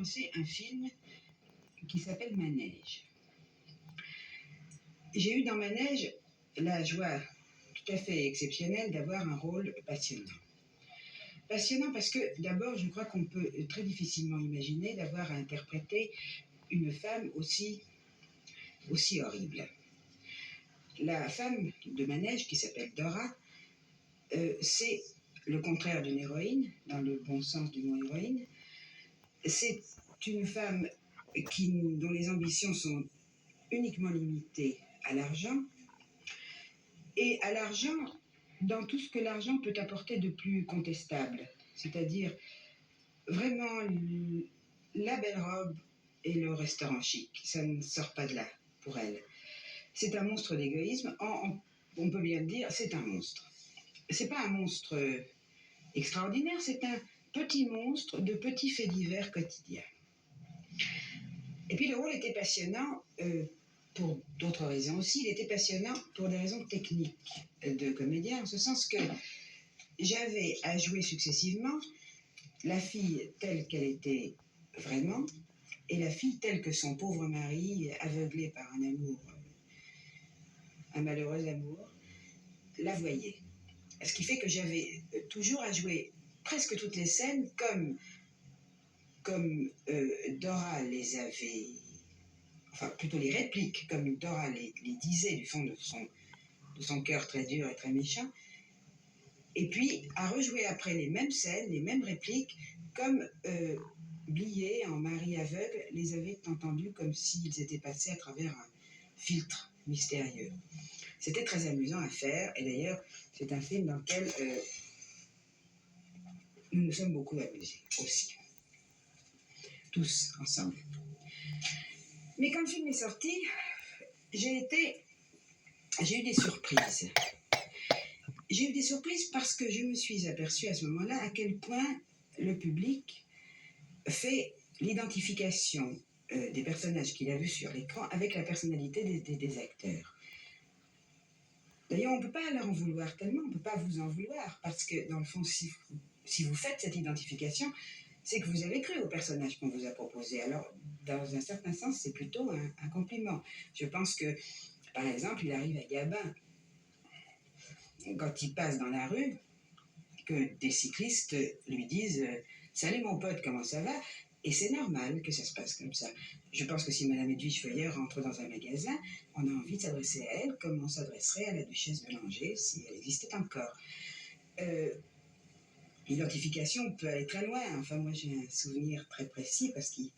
commencer un film qui s'appelle Manège. J'ai eu dans Manège la joie tout à fait exceptionnelle d'avoir un rôle passionnant. Passionnant parce que d'abord, je crois qu'on peut très difficilement imaginer d'avoir à interpréter une femme aussi horrible. La femme de Manège, qui s'appelle Dora, c'est le contraire d'une héroïne, dans le bon sens du mot héroïne. C'est une femme dont les ambitions sont uniquement limitées à l'argent, et à l'argent dans tout ce que l'argent peut apporter de plus contestable, c'est-à-dire vraiment la belle robe et le restaurant chic. Ça ne sort pas de là pour elle. C'est un monstre d'égoïsme, on peut bien le dire, c'est un monstre. C'est pas un monstre extraordinaire, c'est un petit monstre de petits faits divers quotidiens. Et puis le rôle était passionnant pour d'autres raisons aussi. Il était passionnant pour des raisons techniques de comédien, en ce sens que j'avais à jouer successivement la fille telle qu'elle était vraiment et la fille telle que son pauvre mari, aveuglé par un amour, un malheureux amour, la voyait. Ce qui fait que j'avais toujours à jouer presque toutes les scènes comme Dora les avait, enfin plutôt les répliques, comme Dora les disait du fond de son cœur très dur et très méchant, et puis à rejouer après les mêmes scènes, les mêmes répliques, comme Blier, en mari aveugle, les avait entendues comme s'ils étaient passés à travers un filtre mystérieux. C'était très amusant à faire, et d'ailleurs, c'est un film dans lequel nous nous sommes beaucoup amusés aussi. Tous ensemble. Mais quand le film est sorti, j'ai eu des surprises. J'ai eu des surprises parce que je me suis aperçue à ce moment-là à quel point le public fait l'identification des personnages qu'il a vus sur l'écran avec la personnalité des acteurs. D'ailleurs, on ne peut pas leur en vouloir tellement, on ne peut pas vous en vouloir, parce que dans le fond, si vous faites cette identification, c'est que vous avez cru au personnage qu'on vous a proposé. Alors, dans un certain sens, c'est plutôt un compliment. Je pense que, par exemple, il arrive à Gabin, quand il passe dans la rue, que des cyclistes lui disent « Salut mon pote, comment ça va ?» Et c'est normal que ça se passe comme ça. Je pense que si Madame Edwige Feuillet rentre dans un magasin, on a envie de s'adresser à elle comme on s'adresserait à la duchesse de Langeais si elle existait encore. L'identification peut aller très loin. Enfin, moi, j'ai un souvenir très précis parce qu'il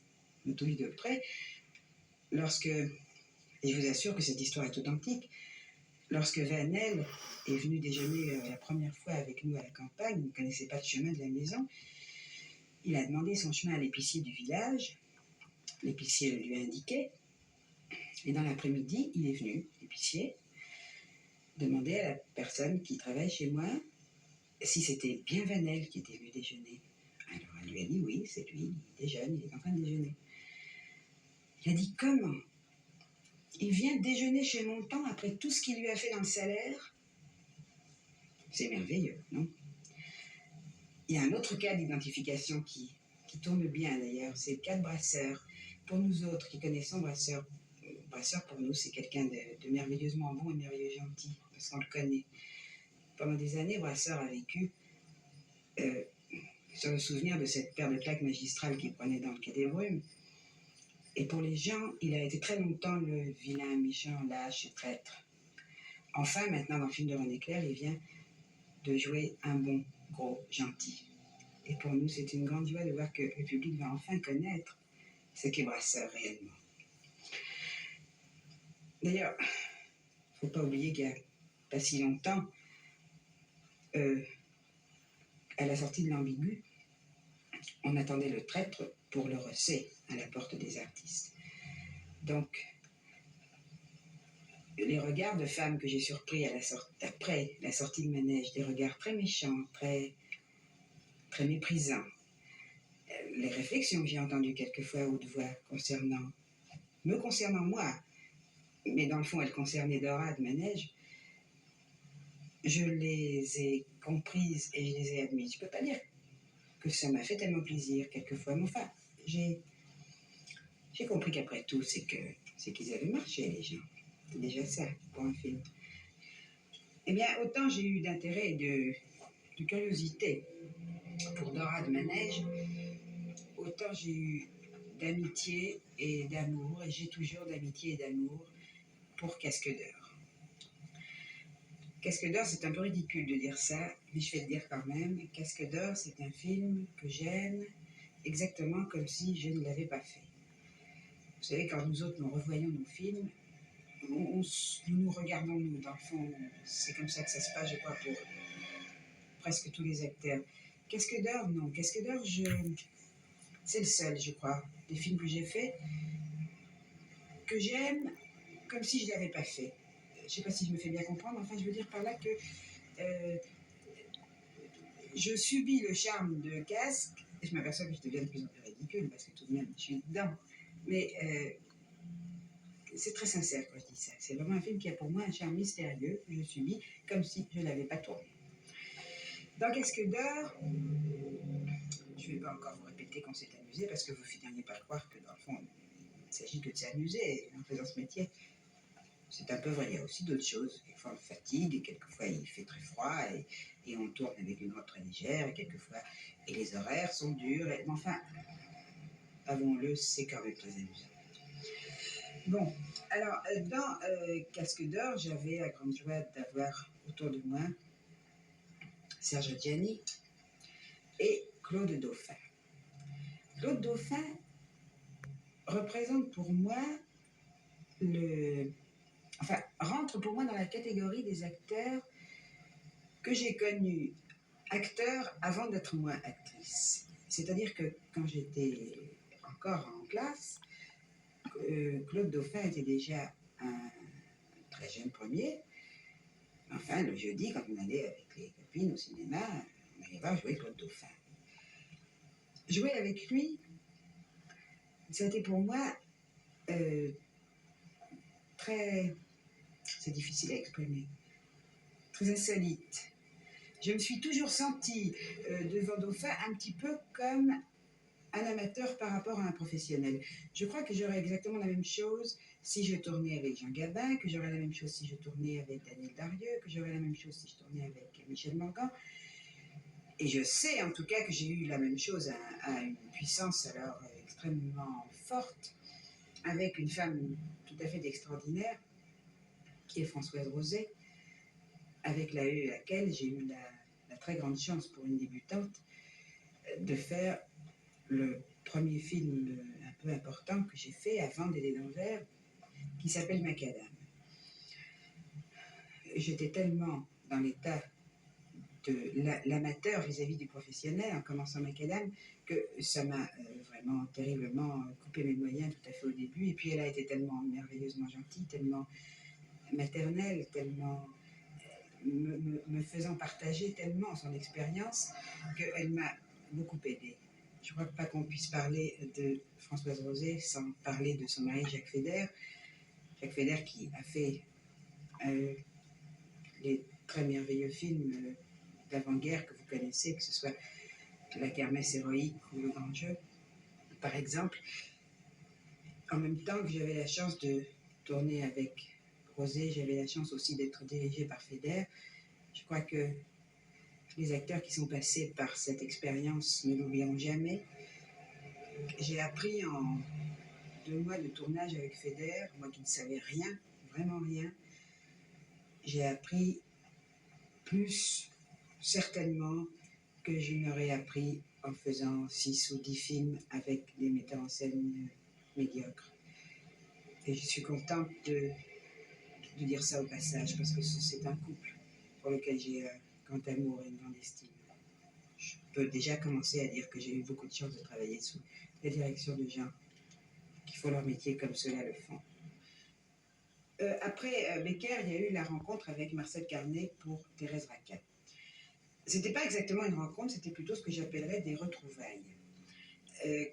me touche de près. Et je vous assure que cette histoire est authentique, lorsque Vanel est venu déjeuner la première fois avec nous à la campagne, il ne connaissait pas le chemin de la maison, il a demandé son chemin à l'épicier du village, l'épicier le lui a indiqué, et dans l'après-midi, il est venu, l'épicier, demander à la personne qui travaille chez moi si c'était bien Vanel qui était venu déjeuner. Alors elle lui a dit oui, c'est lui, il déjeune, il est en train de déjeuner. Il a dit comment ? Il vient déjeuner chez Montand après tout ce qu'il lui a fait dans le salaire ? C'est merveilleux, non ? Il y a un autre cas d'identification qui tourne bien d'ailleurs, c'est le cas de Brasseur. Pour nous autres qui connaissons Brasseur pour nous c'est quelqu'un de merveilleusement bon et merveilleusement gentil, parce qu'on le connaît. Pendant des années, Brasseur a vécu sur le souvenir de cette paire de claques magistrales qu'il prenait dans le Quai des Brumes. Et pour les gens, il a été très longtemps le vilain, méchant, lâche et traître. Enfin, maintenant, dans le film de René Clair, il vient de jouer un bon, gros, gentil. Et pour nous, c'est une grande joie de voir que le public va enfin connaître ce qu'est Brasseur réellement. D'ailleurs, il ne faut pas oublier qu'il n'y a pas si longtemps, à la sortie de l'Ambigu, on attendait le traître pour le recès à la porte des artistes. Donc, les regards de femmes que j'ai surpris après la sortie de Manège, des regards très méchants, très, très méprisants, les réflexions que j'ai entendues quelquefois à haute voix me concernant moi, mais dans le fond elles concernaient Dora de Manège, je les ai comprises et je les ai admises. Je ne peux pas dire que ça m'a fait tellement plaisir quelquefois, mais enfin, j'ai J'ai compris qu'après tout, c'est qu'ils avaient marché, les gens. C'est déjà ça pour un film. Eh bien, autant j'ai eu d'intérêt et de curiosité pour Dora de Manège, autant j'ai eu d'amitié et d'amour, et j'ai toujours d'amitié et d'amour pour Casque d'Or. Casque d'Or, c'est un peu ridicule de dire ça, mais je vais le dire quand même. Casque d'Or, c'est un film que j'aime exactement comme si je ne l'avais pas fait. Vous savez, quand nous autres, nous revoyons nos films, nous regardons, nous, dans le fond, c'est comme ça que ça se passe, je crois, pour presque tous les acteurs. Casque d'Or, non. Casque d'Or, c'est le seul, je crois, des films que j'ai faits, que j'aime comme si je ne l'avais pas fait. Je ne sais pas si je me fais bien comprendre, enfin, je veux dire par là que je subis le charme de Casque, et je m'aperçois que je deviens de plus en plus ridicule, parce que tout de même, je suis dedans. Mais c'est très sincère quand je dis ça. C'est vraiment un film qui a pour moi un charme mystérieux que je subis comme si je ne l'avais pas tourné. Dans Casque d'Or, je ne vais pas encore vous répéter qu'on s'est amusé, parce que vous finiriez par croire que dans le fond, il ne s'agit que de s'amuser en faisant ce métier. C'est un peu vrai, il y a aussi d'autres choses. Quelquefois on fatigue, et quelquefois il fait très froid, et on tourne avec une robe très légère, et quelquefois, et les horaires sont durs, mais enfin, avouons-le, c'est quand même très amusant. Bon, alors, dans Casque d'Or, j'avais la grande joie d'avoir autour de moi Serge Gianni et Claude Dauphin. Claude Dauphin représente pour moi rentre pour moi dans la catégorie des acteurs que j'ai connus acteurs avant d'être moi actrice. C'est-à-dire que quand j'étais encore en classe, Claude Dauphin était déjà un très jeune premier. Enfin, le jeudi, quand on allait avec les copines au cinéma, on allait voir jouer Claude Dauphin. Jouer avec lui, ça a été pour moi très... C'est difficile à exprimer. Très insolite. Je me suis toujours sentie devant Dauphin un petit peu comme un amateur par rapport à un professionnel. Je crois que j'aurais exactement la même chose si je tournais avec Jean Gabin, que j'aurais la même chose si je tournais avec Daniel Darieux, que j'aurais la même chose si je tournais avec Michel Morgan. Et je sais en tout cas que j'ai eu la même chose à une puissance alors extrêmement forte avec une femme tout à fait extraordinaire qui est Françoise Rosé, avec laquelle j'ai eu la très grande chance pour une débutante de faire le premier film un peu important que j'ai fait avant Dédé d'Anvers, qui s'appelle Macadam. J'étais tellement dans l'état de l'amateur vis-à-vis du professionnel en commençant Macadam que ça m'a vraiment terriblement coupé mes moyens tout à fait au début. Et puis elle a été tellement merveilleusement gentille, tellement maternelle, tellement me faisant partager tellement son expérience qu'elle m'a beaucoup aidée. Je ne crois pas qu'on puisse parler de Françoise Rosé sans parler de son mari Jacques Feder. Jacques Feder qui a fait les très merveilleux films d'avant-guerre que vous connaissez, que ce soit La Kermesse héroïque ou Le Grand Jeu, par exemple. En même temps que j'avais la chance de tourner avec Rosé, j'avais la chance aussi d'être dirigée par Feder. Je crois que les acteurs qui sont passés par cette expérience ne l'oublieront jamais. J'ai appris en 2 mois de tournage avec Feder, moi qui ne savais rien, vraiment rien, j'ai appris plus certainement que je n'aurais appris en faisant 6 ou 10 films avec des metteurs en scène médiocres. Et je suis contente de dire ça au passage, parce que c'est un couple pour lequel j'ai un grand amour et une grande estime. Je peux déjà commencer à dire que j'ai eu beaucoup de chance de travailler sous la direction de gens qui font leur métier comme ceux-là le font. Après Becker, il y a eu la rencontre avec Marcel Carné pour Thérèse Raquin. C'était pas exactement une rencontre, c'était plutôt ce que j'appellerais des retrouvailles.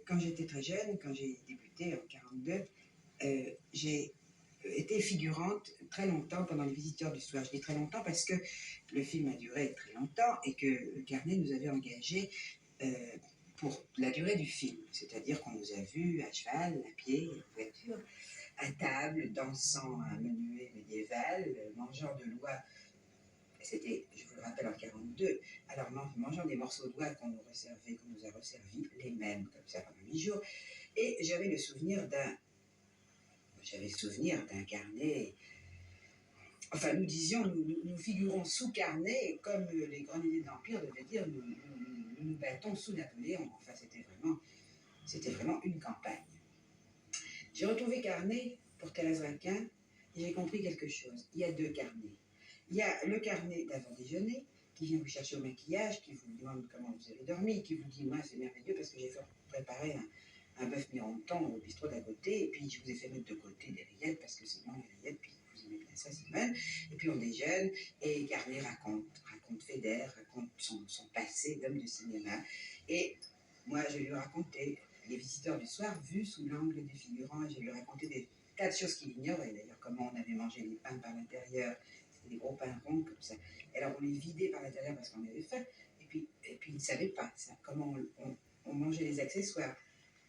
Quand j'étais très jeune, quand j'ai débuté en 1942, j'ai été figurante très longtemps pendant Les Visiteurs du Soir. Je dis très longtemps parce que le film a duré très longtemps et que Carnet nous avait engagés pour la durée du film. C'est-à-dire qu'on nous a vus à cheval, à pied, en voiture, à table, dansant un menuet médiéval, mangeant de l'oie. C'était, je vous le rappelle, en 42. Alors, mangeant des morceaux d'oie qu'on nous a resservis, les mêmes, comme ça, pendant 8 jours. Et j'avais le souvenir d'un carnet. Enfin, nous disions, nous figurons sous carnet, comme les grenadiers de l'Empire devaient dire, nous battons sous Napoléon. Enfin, c'était vraiment une campagne. J'ai retrouvé Carnet pour Thérèse Raquin et j'ai compris quelque chose. Il y a 2 carnets. Il y a le carnet d'avant-déjeuner qui vient vous chercher au maquillage, qui vous demande comment vous avez dormi, qui vous dit, moi c'est merveilleux parce que j'ai fait préparer un bœuf mironton au bistrot d'à côté, et puis je vous ai fait mettre de côté des rillettes parce que c'est bon les rillettes, puis vous aimez bien ça, Simone. Et puis on déjeune et Carnet raconte fédère, raconte son passé d'homme de cinéma. Et moi je lui racontais les visiteurs du soir vus sous l'angle des figurants, et je lui racontais des tas de choses qu'il ignorait, d'ailleurs comment on avait mangé les pains par l'intérieur. Des gros pains ronds comme ça. Et alors on les vidait par l'intérieur parce qu'on avait faim. Et puis ils ne savaient pas ça, comment on mangeait les accessoires,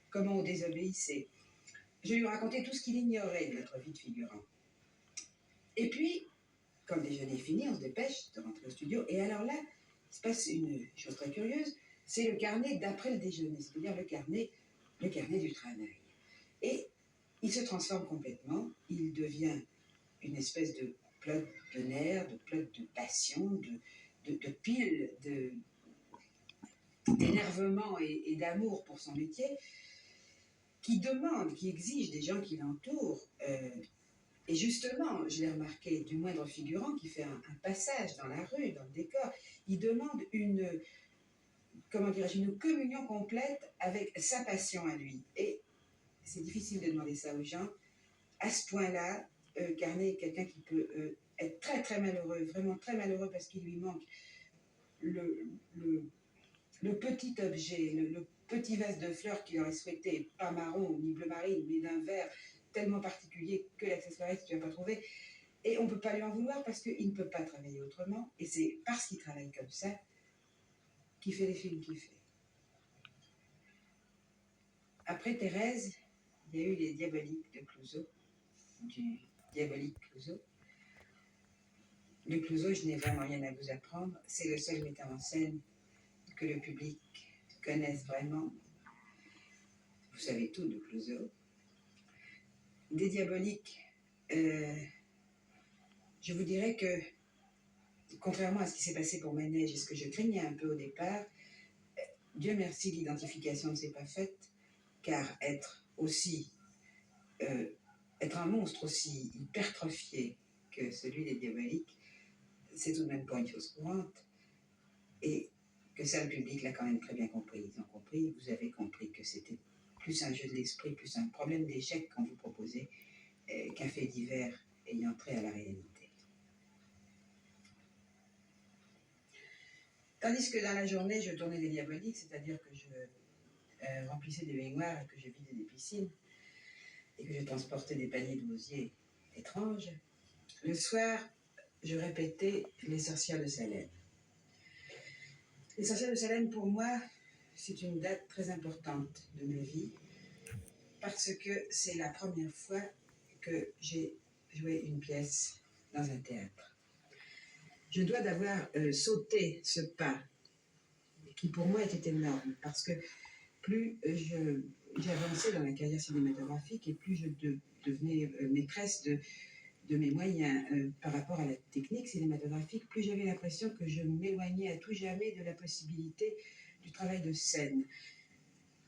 comment on désobéissait. Je lui racontais tout ce qu'il ignorait de notre vie de figurant. Et puis, quand le déjeuner est fini, on se dépêche de rentrer au studio. Et alors là, il se passe une chose très curieuse, c'est le carnet d'après le déjeuner, c'est-à-dire le carnet du travail. Et il se transforme complètement, il devient une espèce de plot de nerfs, de plot de passion, de pile d'énervement et d'amour pour son métier, qui exige des gens qui l'entourent. Et justement, je l'ai remarqué, du moindre figurant qui fait un passage dans la rue, dans le décor, il demande une communion complète avec sa passion à lui. Et c'est difficile de demander ça aux gens. À ce point-là, Carnet est quelqu'un qui peut être très très malheureux, vraiment très malheureux parce qu'il lui manque le petit objet, le petit vase de fleurs qu'il aurait souhaité, pas marron ni bleu marine, mais d'un vert tellement particulier que l'accessoiriste tu vas pas trouver. Et on ne peut pas lui en vouloir parce qu'il ne peut pas travailler autrement. Et c'est parce qu'il travaille comme ça qu'il fait les films qu'il fait. Après Thérèse, il y a eu Les Diaboliques de Clouzot, du diabolique Clouzot. De Clouzot, je n'ai vraiment rien à vous apprendre. C'est le seul metteur en scène que le public connaisse vraiment. Vous savez tout de Clouzot. Des Diaboliques, je vous dirais que, contrairement à ce qui s'est passé pour Manège et ce que je craignais un peu au départ, Dieu merci, l'identification ne s'est pas faite, car être un monstre aussi hypertrophié que celui des Diaboliques, c'est tout de même pas une chose courante. Et que ça, le public l'a quand même très bien compris. Ils ont compris, vous avez compris que c'était plus un jeu de l'esprit, plus un problème d'échec qu'on vous proposait qu'un fait divers ayant trait à la réalité. Tandis que dans la journée, je tournais des Diaboliques, c'est-à-dire que je remplissais des baignoires et que je vidais des piscines et que je transportais des paniers de gosiers étranges, le soir, je répétais Les Sorcières de Salem. Les Sorcières de Salem, pour moi, c'est une date très importante de ma vie parce que c'est la première fois que j'ai joué une pièce dans un théâtre. Je dois d'avoir sauté ce pas qui pour moi était énorme parce que plus j'avançais dans la carrière cinématographique et plus je devenais maîtresse de mes moyens par rapport à la technique cinématographique, plus j'avais l'impression que je m'éloignais à tout jamais de la possibilité du travail de scène.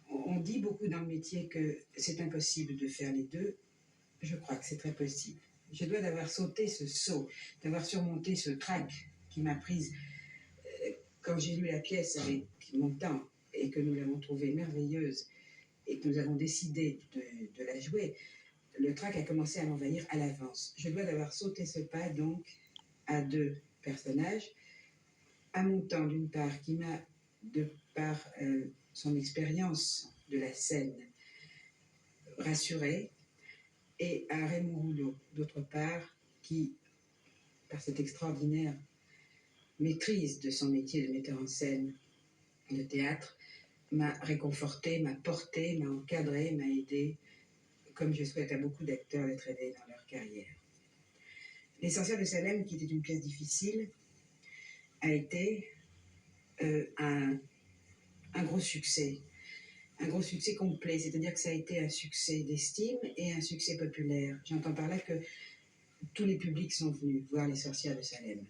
On dit beaucoup dans le métier que c'est impossible de faire les deux. Je crois que c'est très possible. Je dois d'avoir sauté ce saut, d'avoir surmonté ce trac qui m'a prise quand j'ai lu la pièce avec mon temps et que nous l'avons trouvée merveilleuse et que nous avons décidé de la jouer. Le trac a commencé à m'envahir à l'avance. Je dois d'avoir sauté ce pas donc à 2 personnages, à mon temps d'une part qui m'a, de par son expérience de la scène, rassuré, et à Raymond Rouleau, d'autre part, qui, par cette extraordinaire maîtrise de son métier de metteur en scène de théâtre, m'a réconforté, m'a porté, m'a encadré, m'a aidé, comme je souhaite à beaucoup d'acteurs d'être aidés dans leur carrière. Les Sorcières de Salem, qui était une pièce difficile, a été un gros succès complet, c'est-à-dire que ça a été un succès d'estime et un succès populaire. J'entends par là que tous les publics sont venus voir Les Sorcières de Salem.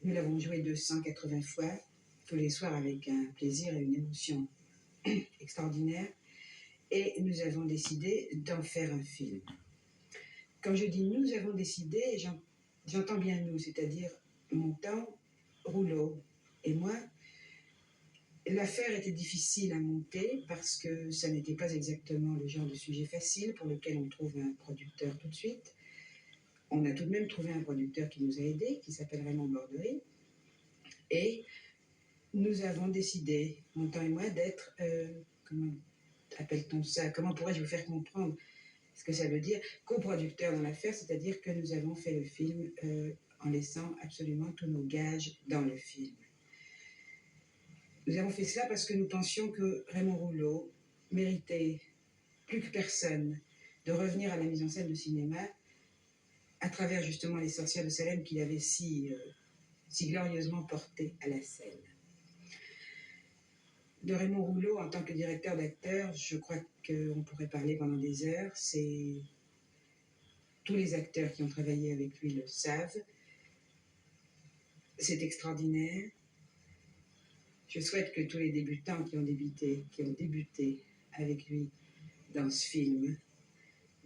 Nous l'avons joué 280 fois, tous les soirs avec un plaisir et une émotion extraordinaire, et nous avons décidé d'en faire un film. Quand je dis nous avons décidé, j'entends bien nous, c'est-à-dire Montan, Rouleau et moi. L'affaire était difficile à monter parce que ça n'était pas exactement le genre de sujet facile pour lequel on trouve un producteur tout de suite. On a tout de même trouvé un producteur qui nous a aidés, qui s'appelle Raymond Borderie. Et nous avons décidé, Montan et moi, d'être, comment appelle-t-on ça? Comment pourrais-je vous faire comprendre ce que ça veut dire? Coproducteur dans l'affaire, c'est-à-dire que nous avons fait le film en laissant absolument tous nos gages dans le film. Nous avons fait cela parce que nous pensions que Raymond Rouleau méritait plus que personne de revenir à la mise en scène de cinéma à travers justement Les Sorcières de Salem qu'il avait si glorieusement porté à la scène. De Raymond Rouleau en tant que directeur d'acteurs, je crois qu'on pourrait parler pendant des heures. Tous les acteurs qui ont travaillé avec lui le savent. C'est extraordinaire. Je souhaite que tous les débutants qui ont débuté avec lui dans ce film,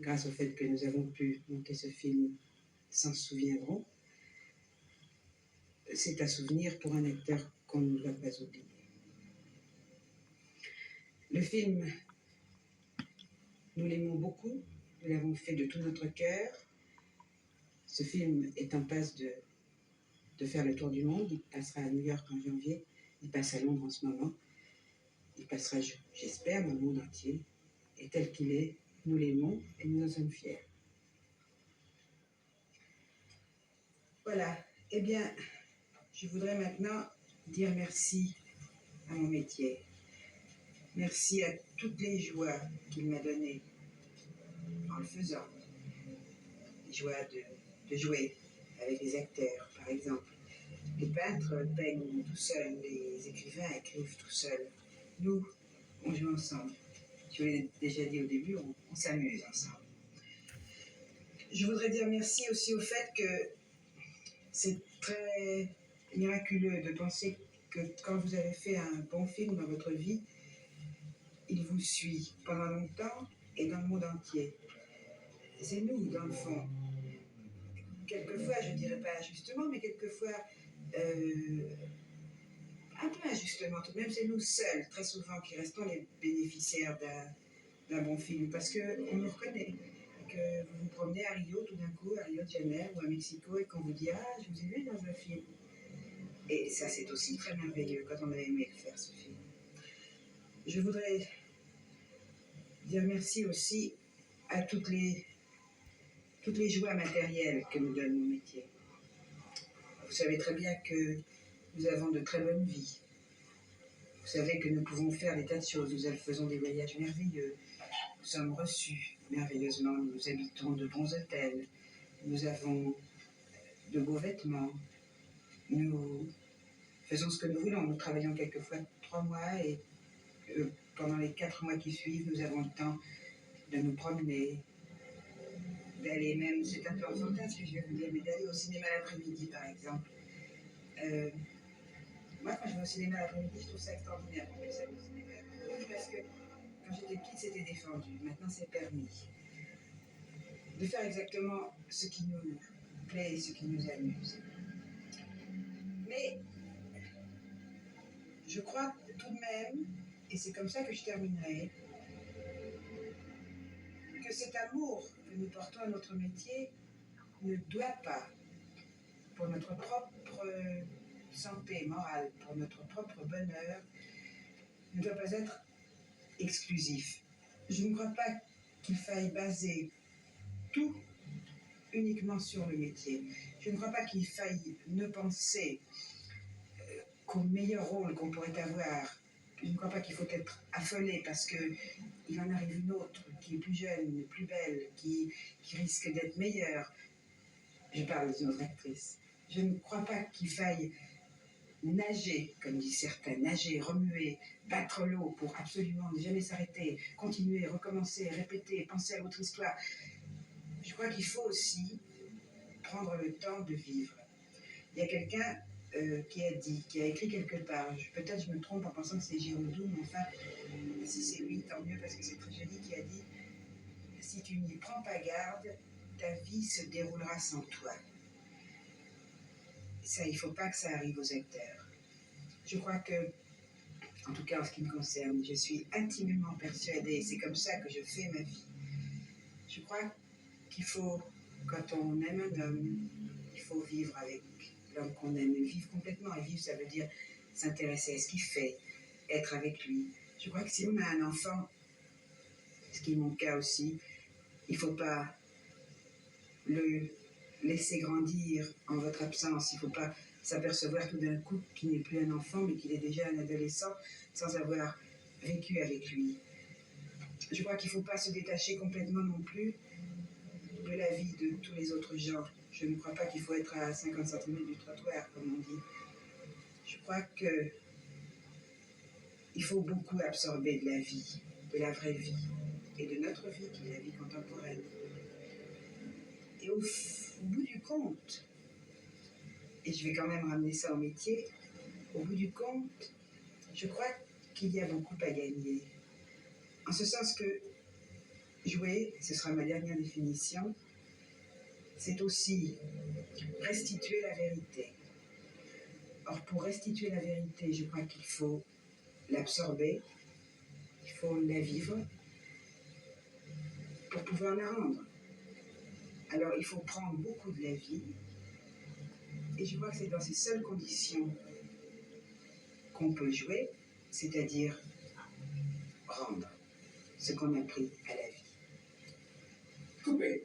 grâce au fait que nous avons pu monter ce film, s'en souviendront. C'est un souvenir pour un acteur qu'on ne doit pas oublier. Le film, nous l'aimons beaucoup, nous l'avons fait de tout notre cœur. Ce film est en passe de faire le tour du monde. Il passera à New York en janvier, il passe à Londres en ce moment. Il passera, j'espère, dans le monde entier. Et tel qu'il est, nous l'aimons et nous en sommes fiers. Voilà. Eh bien, je voudrais maintenant dire merci à mon métier. Merci à toutes les joies qu'il m'a données en le faisant. Les joies de jouer avec les acteurs, par exemple. Les peintres peignent tout seuls, les écrivains écrivent tout seuls. Nous, on joue ensemble. Je vous l'ai déjà dit au début, on s'amuse ensemble. Je voudrais dire merci aussi au fait que c'est très miraculeux de penser que quand vous avez fait un bon film dans votre vie, il vous suit pendant longtemps et dans le monde entier. C'est nous, dans le fond. Quelquefois, je ne dirais pas injustement, mais quelquefois, un peu injustement tout de même, c'est nous seuls, très souvent, qui restons les bénéficiaires d'un bon film, parce qu'on nous reconnaît. Que vous vous promenez à Rio tout d'un coup, à Rio de Janeiro ou à Mexico, et qu'on vous dit « Ah, je vous ai vu dans un film ». Et ça, c'est aussi très merveilleux quand on a aimé le faire, ce film. Je voudrais dire merci aussi à toutes les joies matérielles que nous donne nos métiers. Vous savez très bien que nous avons de très bonnes vies. Vous savez que nous pouvons faire des tas de choses. Nous faisons des voyages merveilleux. Nous sommes reçus merveilleusement. Nous habitons de bons hôtels. Nous avons de beaux vêtements. Nous faisons ce que nous voulons. Nous travaillons quelquefois 3 mois et pendant les 4 mois qui suivent, nous avons le temps de nous promener, d'aller même, c'est un peu enfantin ce que je vais vous dire, mais d'aller au cinéma l'après-midi par exemple. Moi, quand je vais au cinéma l'après-midi, je trouve ça extraordinaire qu'on puisse aller au cinéma l'après-midi parce que quand j'étais petite, c'était défendu. Maintenant, c'est permis. De faire exactement ce qui nous plaît et ce qui nous amuse. Mais je crois tout de même, et c'est comme ça que je terminerai, que cet amour que nous portons à notre métier ne doit pas, pour notre propre santé morale, pour notre propre bonheur, ne doit pas être exclusif. Je ne crois pas qu'il faille baser tout uniquement sur le métier. Je ne crois pas qu'il faille ne penser qu'au meilleur rôle qu'on pourrait avoir je ne crois pas qu'il faut être affolé parce qu'il en arrive une autre qui est plus jeune, plus belle, qui risque d'être meilleure. Je parle d'une autre actrice. Je ne crois pas qu'il faille nager, comme disent certains, nager, remuer, battre l'eau pour absolument ne jamais s'arrêter, continuer, recommencer, répéter, penser à l'autre histoire. Je crois qu'il faut aussi prendre le temps de vivre. Il y a quelqu'un qui a écrit quelque part, peut-être je me trompe en pensant que c'est Giraudoux, mais enfin, si c'est lui, tant mieux parce que c'est très joli, qui a dit « Si tu n'y prends pas garde, ta vie se déroulera sans toi ». Ça, il ne faut pas que ça arrive aux acteurs. Je crois que, en tout cas en ce qui me concerne, je suis intimement persuadée, c'est comme ça que je fais ma vie. Je crois qu'il faut, quand on aime un homme, il faut vivre avec l'homme qu'on aime, vivre complètement. Et vivre, ça veut dire s'intéresser à ce qu'il fait, être avec lui. Je crois que si on a un enfant, ce qui est mon cas aussi, il ne faut pas le laisser grandir en votre absence. Il ne faut pas s'apercevoir tout d'un coup qu'il n'est plus un enfant, mais qu'il est déjà un adolescent, sans avoir vécu avec lui. Je crois qu'il ne faut pas se détacher complètement non plus de la vie de tous les autres gens. Je ne crois pas qu'il faut être à 50 cm du trottoir, comme on dit. Je crois qu'il faut beaucoup absorber de la vie, de la vraie vie, et de notre vie, qui est la vie contemporaine. Et au bout du compte, et je vais quand même ramener ça au métier, au bout du compte, je crois qu'il y a beaucoup à gagner. En ce sens que jouer, ce sera ma dernière définition, c'est aussi restituer la vérité. Or, pour restituer la vérité, je crois qu'il faut l'absorber, il faut la vivre pour pouvoir la rendre. Alors, il faut prendre beaucoup de la vie, et je crois que c'est dans ces seules conditions qu'on peut jouer, c'est-à-dire rendre ce qu'on a pris à la vie. Coupé.